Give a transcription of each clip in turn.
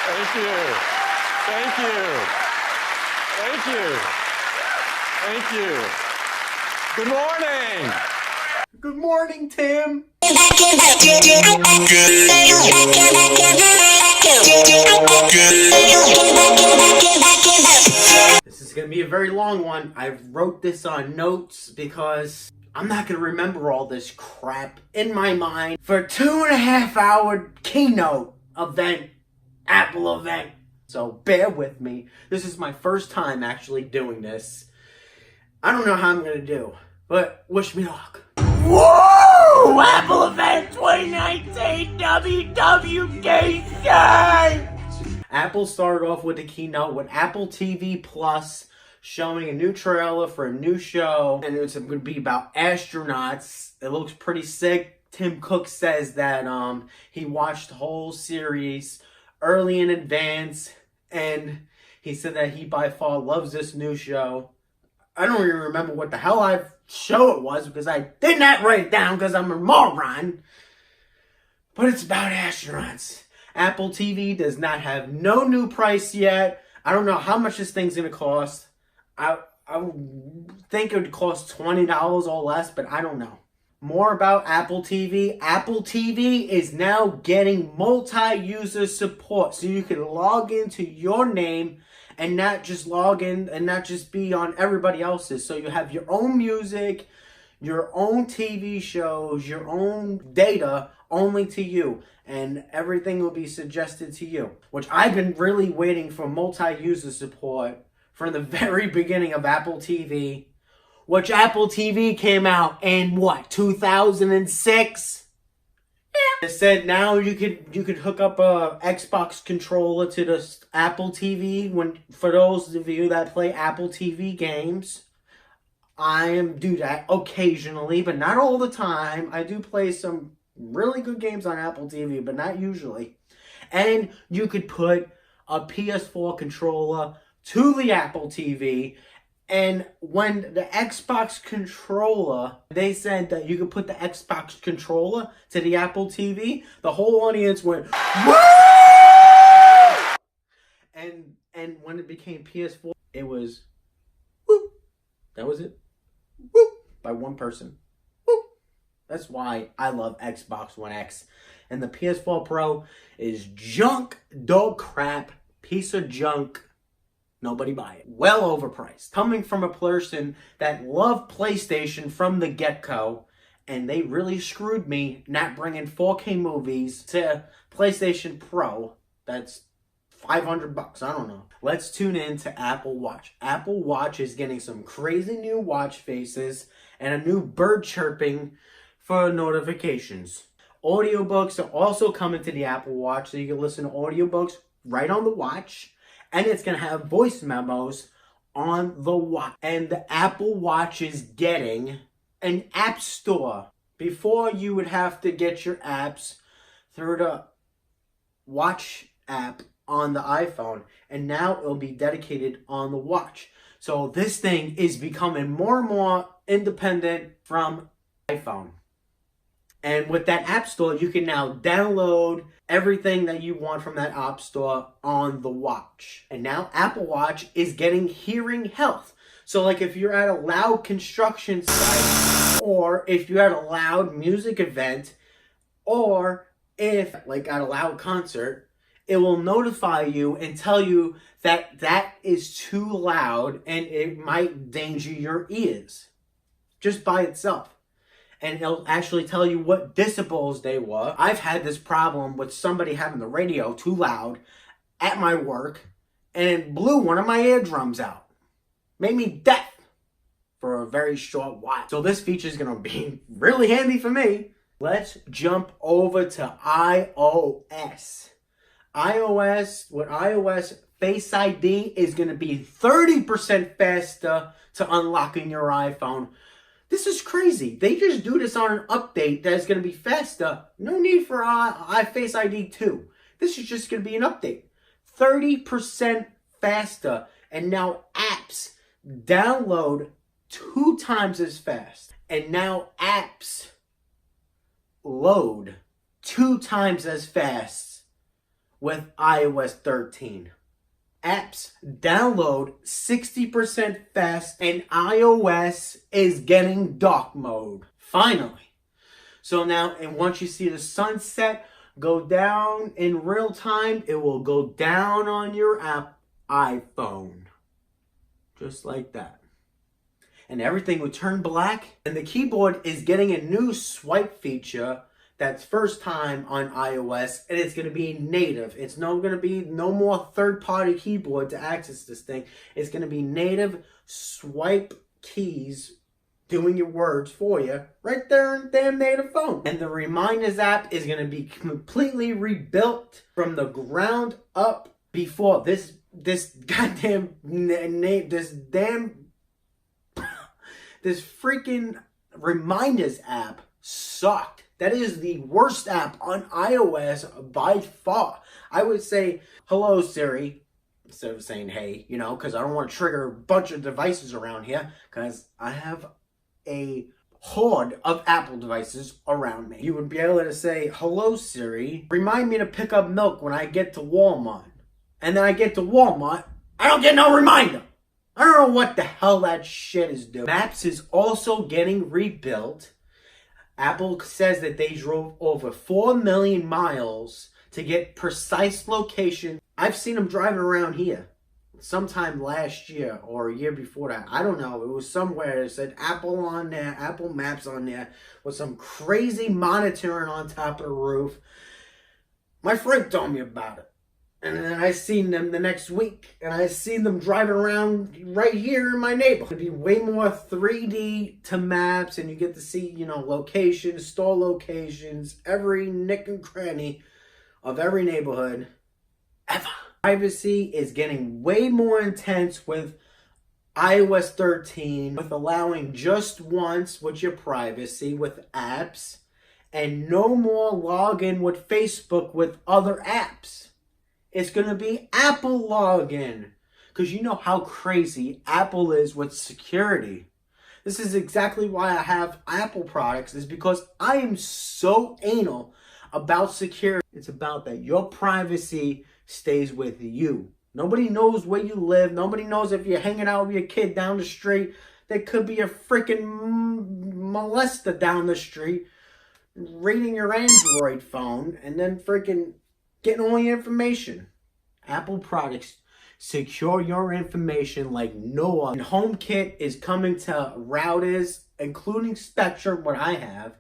Thank you. Thank you. Thank you. Thank you. Good morning. Good morning, Tim. This is going to be a very long one. I wrote this on notes because I'm not going to remember all this crap in my mind for a 2.5-hour keynote event, Apple event. So bear with me. This is my first time actually doing this. I don't know how I'm going to do, but wish me luck. Woo! Apple event 2019 WWDC! Apple started off with the keynote with Apple TV Plus showing a new trailer for a new show, and it's going to be about astronauts. It looks pretty sick. Tim Cook says that he watched the whole series early in advance, and he said that he by far loves this new show. I don't even remember what the hell show it was because I did not write it down because I'm a moron. But it's about astronauts. Apple TV does not have no new price yet. I don't know how much this thing's going to cost. I think it would cost $20 or less, but I don't know. More about Apple TV. Apple TV is now getting multi-user support. So you can log into your name and not just log in and not just be on everybody else's. So you have your own music, your own TV shows, your own data only to you. And everything will be suggested to you. Which I've been really waiting for multi-user support from the very beginning of Apple TV. Which Apple TV came out in what, 2006? It said now you could hook up a Xbox controller to the Apple TV for those of you that play Apple TV games. I do that occasionally, but not all the time. I do play some really good games on Apple TV, but not usually. And you could put a PS4 controller to the Apple TV. And when the Xbox controller, they said that you could put the Xbox controller to the Apple TV, the whole audience went, woo! And when it became PS4, it was, woo! That was it. Woo! By one person. Woo! That's why I love Xbox One X. And the PS4 Pro is junk, dog crap, piece of junk. Nobody buy it. Well overpriced. Coming from a person that loved PlayStation from the get-go, and they really screwed me not bringing 4K movies to PlayStation Pro. That's $500. I don't know. Let's tune in to Apple Watch. Apple Watch is getting some crazy new watch faces and a new bird chirping for notifications. Audiobooks are also coming to the Apple Watch, so you can listen to audiobooks right on the watch. And it's going to have voice memos on the watch. And the Apple Watch is getting an app store. Before, you would have to get your apps through the watch app on the iPhone. And now it'll be dedicated on the watch. So this thing is becoming more and more independent from iPhone. And with that app store, you can now download everything that you want from that app store on the watch. And now Apple Watch is getting hearing health. So like if you're at a loud construction site, or if you're at a loud music event, or if like at a loud concert, it will notify you and tell you that that is too loud and it might endanger your ears just by itself. And it'll actually tell you what decibels they were. I've had this problem with somebody having the radio too loud at my work, and it blew one of my eardrums out. Made me deaf for a very short while. So this feature is going to be really handy for me. Let's jump over to iOS. With iOS, Face ID is going to be 30% faster to unlocking your iPhone. This is crazy. They just do this on an update that's going to be faster. No need for Face ID 2. This is just going to be an update. 30% faster. And now apps download 2 times as fast. And now apps load 2 times as fast with iOS 13. Apps download 60% fast and iOS is getting dark mode. Finally. So now, and once you see the sunset go down in real time, it will go down on your iPhone. Just like that. And everything will turn black. And the keyboard is getting a new swipe feature that's first time on iOS, and it's going to be native. It's going to be no more third-party keyboard to access this thing. It's going to be native swipe keys doing your words for you right there in damn native phone. And the Reminders app is going to be completely rebuilt from the ground up. Before this goddamn name, this freaking Reminders app sucked. That is the worst app on iOS by far. I would say, hello Siri, instead of saying hey, you know, because I don't want to trigger a bunch of devices around here, because I have a horde of Apple devices around me. You would be able to say, hello Siri, remind me to pick up milk when I get to Walmart. And then I get to Walmart, I don't get no reminder. I don't know what the hell that shit is doing. Maps is also getting rebuilt. Apple says that they drove over 4 million miles to get precise location. I've seen them driving around here sometime last year or a year before that. I don't know. It was somewhere that said Apple on there, Apple Maps on there, with some crazy monitoring on top of the roof. My friend told me about it. And then I seen them the next week, and I seen them driving around right here in my neighborhood. It'd be way more 3D to maps, and you get to see, you know, locations, store locations, every nick and cranny of every neighborhood ever. Privacy is getting way more intense with iOS 13, with allowing just once with your privacy with apps, and no more login with Facebook with other apps. It's going to be Apple login. Because you know how crazy Apple is with security. This is exactly why I have Apple products. Is because I am so anal about security. It's about that your privacy stays with you. Nobody knows where you live. Nobody knows if you're hanging out with your kid down the street. There could be a freaking molester down the street reading your Android phone and then freaking getting all your information. Apple products secure your information like no other. And HomeKit is coming to routers, including Spectrum, what I have.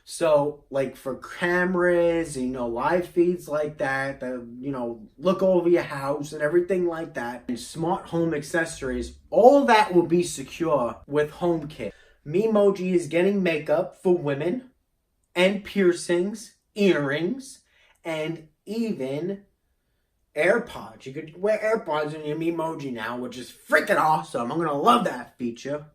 So, like for cameras, you know, live feeds like that, you know, look over your house and everything like that. And smart home accessories, all that will be secure with HomeKit. Memoji is getting makeup for women and piercings, earrings, and even AirPods. You could wear AirPods in your Memoji now, which is freaking awesome. I'm going to love that feature.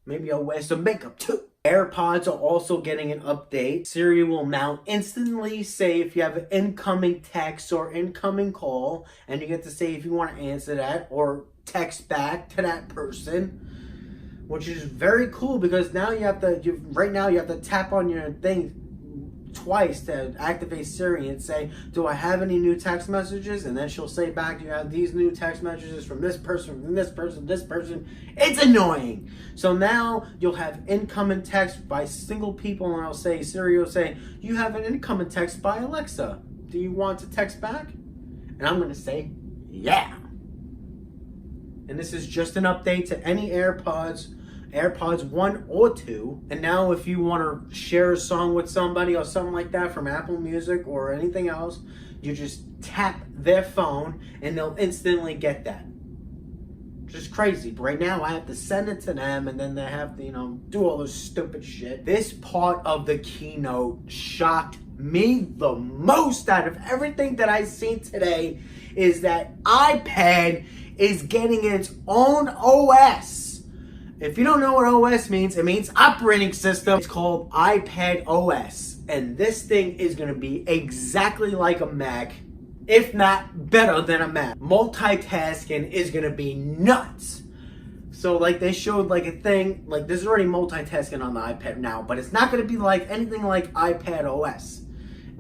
Maybe I'll wear some makeup too. AirPods are also getting an update. Siri will now instantly say if you have an incoming text or incoming call, and you get to say if you want to answer that or text back to that person, which is very cool because now you have to, right now you have to tap on your thing twice to activate Siri and say, do I have any new text messages? And then she'll say back, you have these new text messages from this person, from this person, this person. It's annoying. So now you'll have incoming text by single people, and I'll say, Siri will say, you have an incoming text by Alexa. Do you want to text back? And I'm going to say, yeah. And this is just an update to any AirPods 1 or 2. And now if you want to share a song with somebody or something like that from Apple Music or anything else, you just tap their phone and they'll instantly get that. Just crazy. But right now I have to send it to them and then they have to, you know, do all this stupid shit. This part of the keynote shocked me the most out of everything that I've seen today is that iPad is getting its own OS. If you don't know what OS means, it means operating system. It's called iPad OS. And this thing is going to be exactly like a Mac, if not better than a Mac. Multitasking is going to be nuts. So like they showed like a thing, like there's already multitasking on the iPad now, but it's not going to be like anything like iPad OS.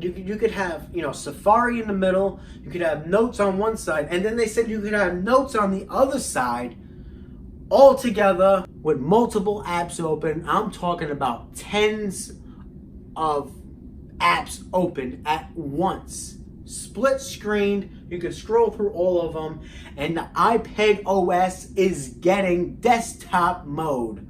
You could have, Safari in the middle. You could have notes on one side. And then they said you could have notes on the other side all together with multiple apps open. I'm talking about tens of apps open at once. Split screened. You could scroll through all of them. And the iPad OS is getting desktop mode.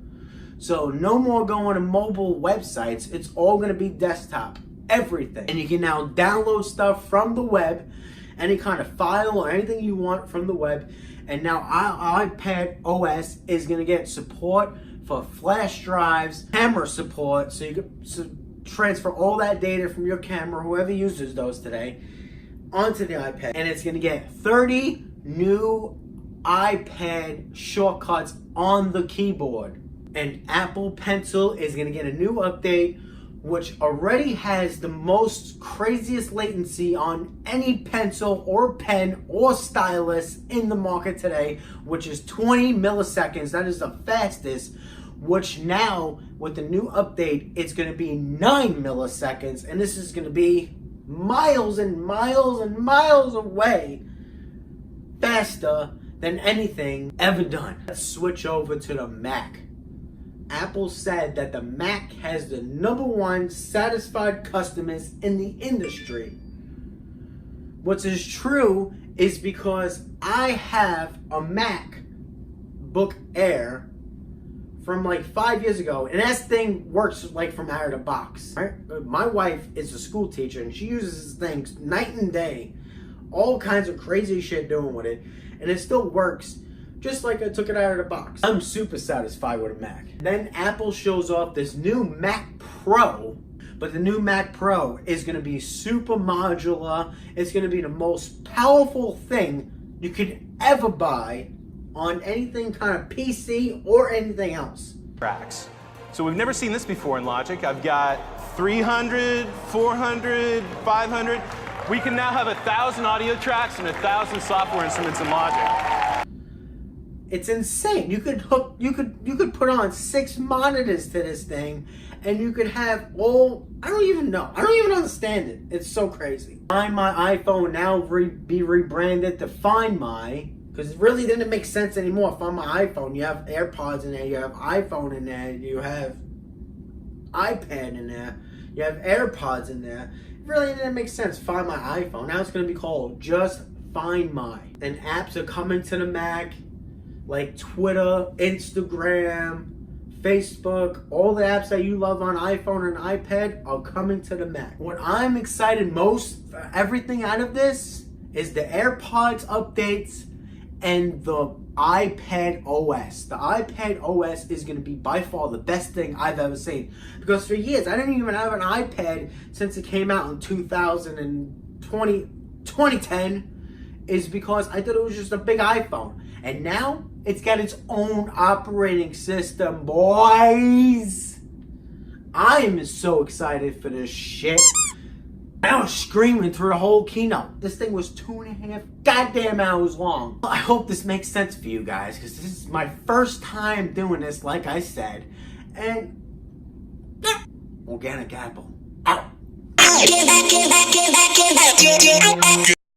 So no more going to mobile websites. It's all going to be desktop. Everything. And you can now download stuff from the web. Any kind of file or anything you want from the web. And now our iPad OS is going to get support for flash drives, camera support. So you can transfer all that data from your camera, whoever uses those today, onto the iPad. And it's going to get 30 new iPad shortcuts on the keyboard. And Apple Pencil is going to get a new update, which already has the most craziest latency on any pencil or pen or stylus in the market today, which is 20 milliseconds. That is the fastest, which now with the new update, it's going to be 9 milliseconds. And this is going to be miles and miles and miles away faster than anything ever done. Let's switch over to the Mac. Apple said that the Mac has the #1 satisfied customers in the industry. What is true is because I have a MacBook Air from like 5 years ago, and that thing works like from out of the box. Right? My wife is a school teacher, and she uses this thing night and day, all kinds of crazy shit doing with it, and it still works. Just like I took it out of the box. I'm super satisfied with a Mac. Then Apple shows off this new Mac Pro, but the new Mac Pro is going to be super modular. It's going to be the most powerful thing you could ever buy on anything kind of PC or anything else. Tracks. So we've never seen this before in Logic. I've got 300, 400, 500. We can now have 1,000 audio tracks and 1,000 software instruments in Logic. It's insane. You could put on 6 monitors to this thing, and you could have all, I don't even know. I don't even understand it. It's so crazy. Find My iPhone now be rebranded to Find My, because it really didn't make sense anymore. Find My iPhone, you have AirPods in there, you have iPhone in there, you have iPad in there, you have AirPods in there. It really didn't make sense. Find My iPhone. Now it's going to be called just Find My. And apps are coming to the Mac, like Twitter, Instagram, Facebook, all the apps that you love on iPhone and iPad are coming to the Mac. What I'm excited most for everything out of this is the AirPods updates and the iPad OS. The iPad OS is going to be by far the best thing I've ever seen. Because for years, I didn't even have an iPad since it came out in 2010, is because I thought it was just a big iPhone. And now, it's got its own operating system, boys. I am so excited for this shit. I was screaming through the whole keynote. This thing was 2.5 goddamn hours long. I hope this makes sense for you guys, because this is my first time doing this, like I said. And Organic Apple out.